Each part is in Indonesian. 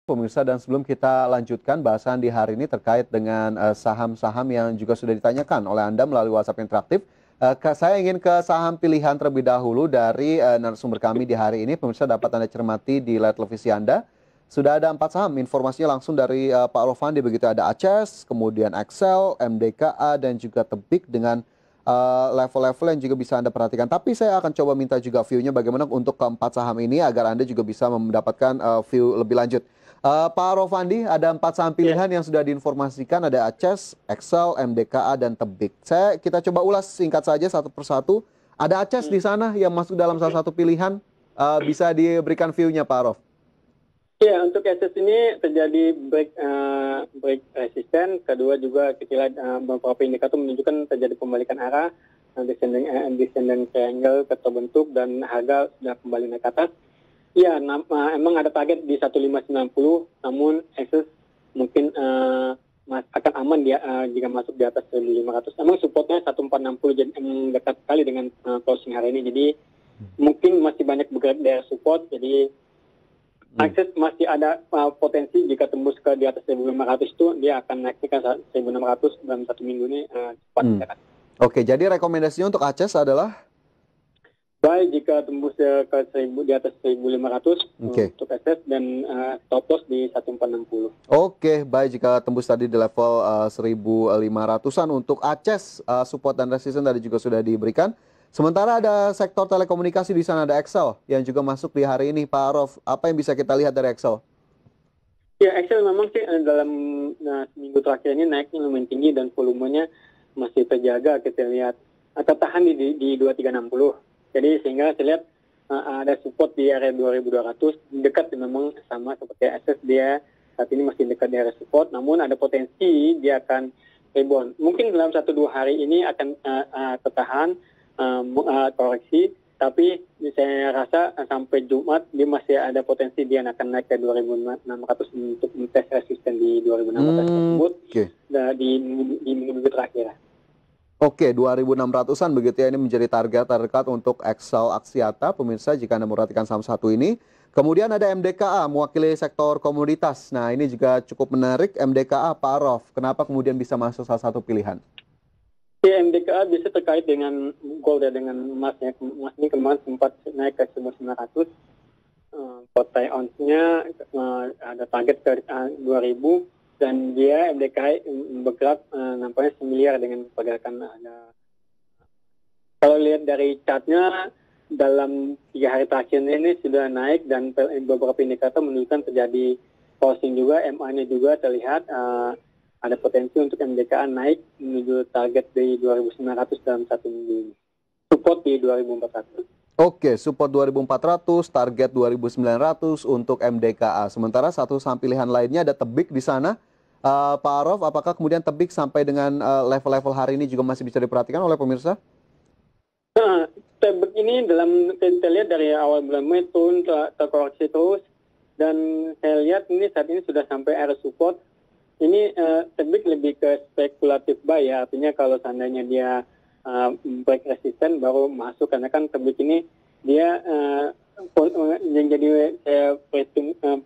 Pemirsa, dan sebelum kita lanjutkan bahasan di hari ini terkait dengan saham-saham yang juga sudah ditanyakan oleh Anda melalui WhatsApp interaktif, saya ingin ke saham pilihan terlebih dahulu dari narasumber kami di hari ini. Pemirsa dapat Anda cermati di layar televisi Anda. Sudah ada 4 saham, informasinya langsung dari Pak Rofandi, begitu ada ACES, kemudian Excel, MDKA, dan juga Tebik dengan level-level yang juga bisa Anda perhatikan. Tapi saya akan coba minta juga view-nya bagaimana untuk keempat saham ini agar Anda juga bisa mendapatkan view lebih lanjut. Pak Rofandi, ada 4 saham Ya, pilihan yang sudah diinformasikan, ada ACES, Excel, MDKA, dan Tebik. Kita coba ulas singkat saja satu persatu. Ada ACES di sana yang masuk dalam salah satu pilihan, bisa diberikan view-nya Pak Rof. ya, untuk SS ini terjadi break resisten. Kedua juga kita lihat beberapa indikator menunjukkan terjadi pembalikan arah, descending triangle terbentuk dan harga sudah kembali naik ke atas. Ya, emang ada target di 1590, namun SS mungkin akan aman dia jika masuk di atas 1500. Emang supportnya 1460, jadi dekat sekali dengan closing hari ini. Jadi mungkin masih banyak bergerak dari support. Jadi akses masih ada potensi jika tembus ke di atas 1500 itu dia akan naik ke 1600 dalam satu minggu ini cepat. Oke, jadi rekomendasinya untuk ACES adalah? Baik jika tembus ke 1000 di atas 1500 untuk SS dan stop loss di 1460. Oke, baik, jika tembus tadi di level 1500-an untuk ACES, support dan resisten tadi juga sudah diberikan. Sementara ada sektor telekomunikasi di sana, ada Excel yang juga masuk di hari ini. Pak Rof, apa yang bisa kita lihat dari Excel? Ya, Excel memang sih dalam seminggu terakhir ini naiknya lumayan tinggi dan volumenya masih terjaga, kita lihat tertahan di 2360. Jadi sehingga saya lihat ada support di area 2200, dekat memang sama seperti SS, dia saat ini masih dekat di area support, namun ada potensi dia akan rebound. Mungkin dalam 1-2 hari ini akan tertahan koreksi, tapi saya rasa sampai Jumat dia masih ada potensi dia akan naik ke 2600 untuk tes resisten di 2600 tersebut di minggu terakhir. Oke, 2600-an begitu ya, ini menjadi target terdekat untuk Excel Axiata, pemirsa, jika Anda memperhatikan saham satu ini. Kemudian ada MDKA, mewakili sektor komoditas. Nah, ini juga cukup menarik, MDKA, Pak Rof. Kenapa kemudian bisa masuk salah satu pilihan? Ya, MDKA bisa terkait dengan gold ya, dengan emas ya. Emas ini kemarin sempat naik ke 1900. Potai ounce-nya ada target ke 2000. Dan dia MDKI bergerak nampaknya similar dengan pergerakan ada. Kalau lihat dari chartnya dalam 3 hari terakhir ini sudah naik dan beberapa indikator menunjukkan terjadi closing juga, MA-nya juga terlihat ada potensi untuk MDKA naik menuju target di 2900 dalam satu minggu ini. Support di 2400. Oke, support 2400, target 2900 untuk MDKA. Sementara satu saham pilihan lainnya ada Tebik di sana. Pak Rof, apakah kemudian Tebik sampai dengan level-level hari ini juga masih bisa diperhatikan oleh pemirsa? Tebik ini dalam kita lihat dari awal bulan Mei turun terkoreksi terus, dan saya lihat ini saat ini sudah sampai area support. Ini Tebik lebih ke spekulatif buy ya, artinya kalau seandainya dia break resisten baru masuk, karena kan Tebik ini dia yang jadi saya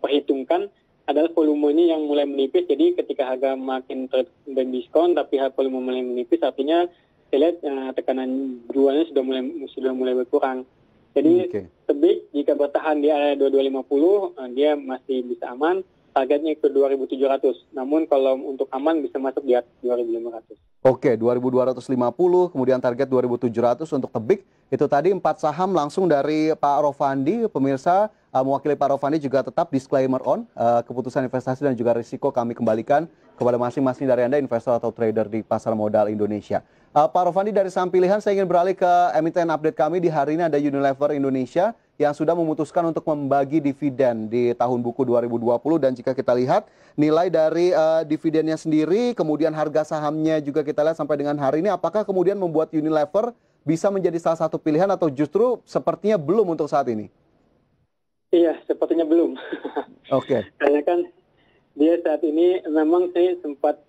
perhitungkan adalah volumenya yang mulai menipis. Jadi ketika harga makin terdiskon tapi volume mulai menipis, artinya saya lihat tekanan jualnya sudah mulai berkurang. Jadi Tebik jika bertahan di area 2250 dia masih bisa aman, targetnya ke 2700. Namun kalau untuk aman bisa masuk di atas 2500. Oke, 2250, kemudian target 2700 untuk Tebik. Itu tadi 4 saham langsung dari Pak Rofandi. Pemirsa, mewakili Pak Rofandi juga tetap disclaimer on, keputusan investasi dan juga risiko kami kembalikan kepada masing-masing dari Anda, investor atau trader di pasar modal Indonesia. Pak Rofandi, dari saham pilihan saya ingin beralih ke emiten update kami. Di hari ini ada Unilever Indonesia yang sudah memutuskan untuk membagi dividen di tahun buku 2020, dan jika kita lihat nilai dari dividennya sendiri, kemudian harga sahamnya juga kita lihat sampai dengan hari ini, apakah kemudian membuat Unilever bisa menjadi salah satu pilihan atau justru sepertinya belum untuk saat ini? Iya, sepertinya belum. Oke. Karena kan dia saat ini memang saya sempat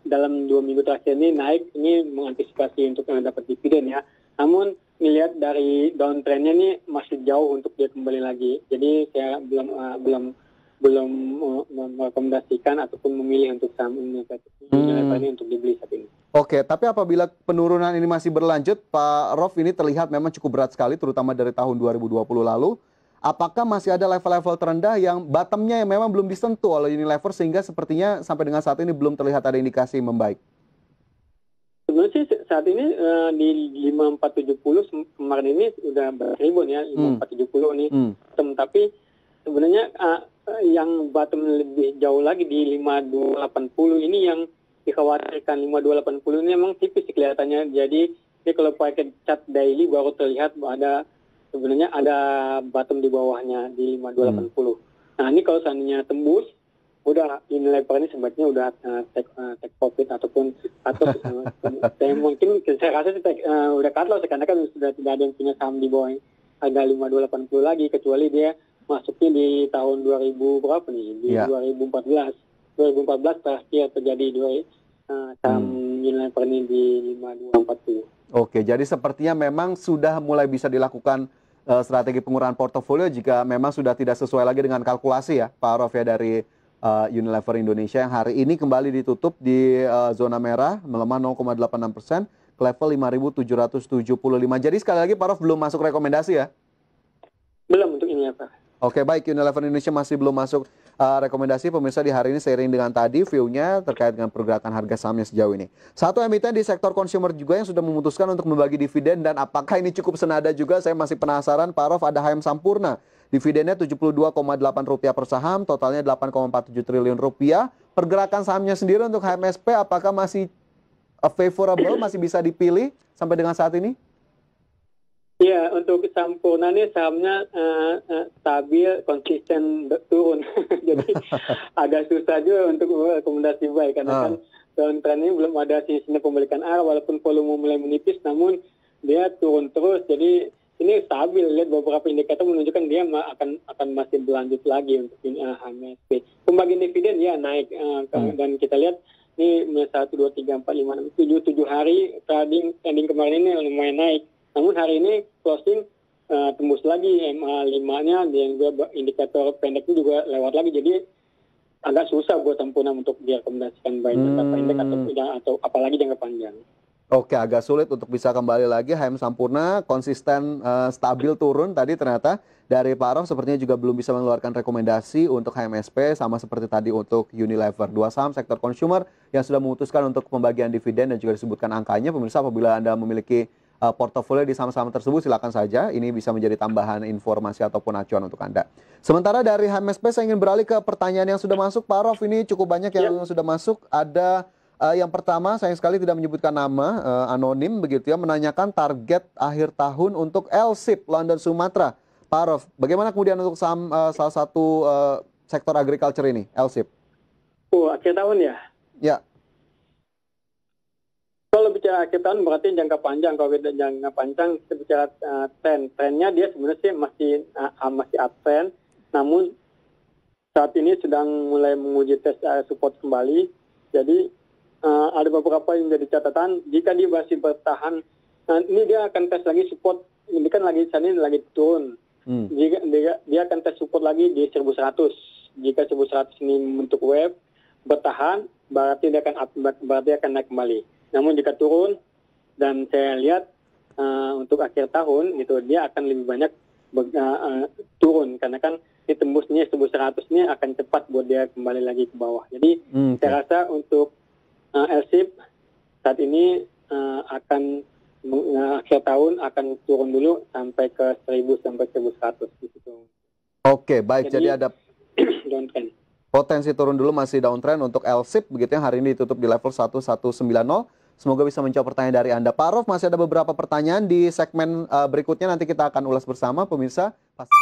dalam 2 minggu terakhir ini naik, ini mengantisipasi untuk dapat dividen ya. Namun melihat dari downtrendnya ini masih jauh untuk dia kembali lagi. Jadi saya belum belum merekomendasikan ataupun memilih untuk saham Unilever ini untuk dibeli saat ini. Oke, tapi apabila penurunan ini masih berlanjut, Pak Rof, ini terlihat memang cukup berat sekali, terutama dari tahun 2020 lalu. Apakah masih ada level-level terendah yang bottomnya yang memang belum disentuh oleh Unilever sehingga sepertinya sampai dengan saat ini belum terlihat ada indikasi membaik? Sebenarnya sih saat ini di 5470 kemarin ini sudah berribun ya, 5470 ini. Tapi sebenarnya yang bottom lebih jauh lagi di 5280 ini yang dikhawatirkan. 5280 ini memang tipis kelihatannya. Jadi ini kalau pakai chart daily baru terlihat sebenarnya ada bottom di bawahnya di 5280. Nah ini kalau seandainya tembus, udah Unilever ini sebaiknya udah take profit atau saya mungkin saya rasa udah cut loss karena kan sudah tidak ada yang punya saham di bawah harga 5280 lagi, kecuali dia masuknya di tahun 2000 berapa nih, di 2014 terakhir terjadi saham Unilever ini di 5240. Oke, jadi sepertinya memang sudah mulai bisa dilakukan strategi pengurangan portofolio jika memang sudah tidak sesuai lagi dengan kalkulasi ya Pak Rof ya dari Unilever Indonesia yang hari ini kembali ditutup di zona merah melemah 0,86% ke level 5.775. Jadi sekali lagi Pak Rof belum masuk rekomendasi ya? Belum untuk Unilever. Oke, baik, Unilever Indonesia masih belum masuk rekomendasi. Pemirsa, di hari ini seiring dengan tadi view-nya terkait dengan pergerakan harga sahamnya sejauh ini. Satu emiten di sektor consumer juga yang sudah memutuskan untuk membagi dividen, dan apakah ini cukup senada juga? Saya masih penasaran, Pak Rof. Ada HM Sampurna. Dividennya Rp72,8 per saham, totalnya Rp8,47 triliun. Pergerakan sahamnya sendiri untuk HMSP apakah masih favorable, masih bisa dipilih sampai dengan saat ini? Iya, untuk Sampurna ini sahamnya stabil, konsisten turun. Jadi agak susah juga untuk rekomendasi buy karena kan downtrend ini belum ada sinyal pembalikan arah, walaupun volume mulai menipis, namun dia turun terus. Jadi ini stabil, lihat beberapa indikator menunjukkan dia akan masih berlanjut lagi untuk HMSP. Pembagian dividen ya naik dan kita lihat ini 1, 2, 3, 4, 5, 6, 7 hari trading kemarin ini lumayan naik. Namun hari ini closing tembus lagi MA5-nya, dan indikator pendeknya juga lewat lagi. Jadi agak susah buat Sampurna untuk direkomendasikan buy jangka pendek atau apalagi jangka panjang. Oke, agak sulit untuk bisa kembali lagi. HM Sampurna konsisten stabil turun tadi ternyata dari Pak Rof sepertinya juga belum bisa mengeluarkan rekomendasi untuk HMSP, sama seperti tadi untuk Unilever. Dua saham sektor consumer yang sudah memutuskan untuk pembagian dividen dan juga disebutkan angkanya. Pemirsa, apabila Anda memiliki portofolio di saham-saham tersebut, silakan saja. Ini bisa menjadi tambahan informasi ataupun acuan untuk Anda. Sementara dari HMSP saya ingin beralih ke pertanyaan yang sudah masuk. Pak Rof, ini cukup banyak yang sudah masuk. Ada yang pertama, sayang sekali tidak menyebutkan nama, anonim begitu ya, menanyakan target akhir tahun untuk LSIP London Sumatera. Pak Rof, bagaimana kemudian untuk saham salah satu sektor agriculture ini, LSIP? Akhir tahun ya? Ya. Kalau bicara akhir tahun berarti jangka panjang. Kalau jangka panjang kita bicara trennya dia sebenarnya masih uptrend, namun saat ini sedang mulai menguji tes support kembali. Jadi ada beberapa yang jadi catatan. Jika dia masih bertahan, ini dia akan tes lagi support. Ini kan lagi turun. Jika dia akan tes support lagi di 1100. Jika 1100 ini membentuk wave bertahan, berarti dia akan naik kembali. Namun jika turun, dan saya lihat untuk akhir tahun itu dia akan lebih banyak turun karena kan tembusnya 1100 ini akan cepat buat dia kembali lagi ke bawah. Jadi saya rasa untuk LSIP saat ini akhir tahun akan turun dulu sampai ke 1000 sampai 1100 gitu. Oke, baik. Jadi ada downtrend. Potensi turun dulu, masih downtrend untuk LSIP begitu yang hari ini ditutup di level 1190. Semoga bisa menjawab pertanyaan dari Anda. Pak Rof, masih ada beberapa pertanyaan di segmen berikutnya, nanti kita akan ulas bersama pemirsa. Pasti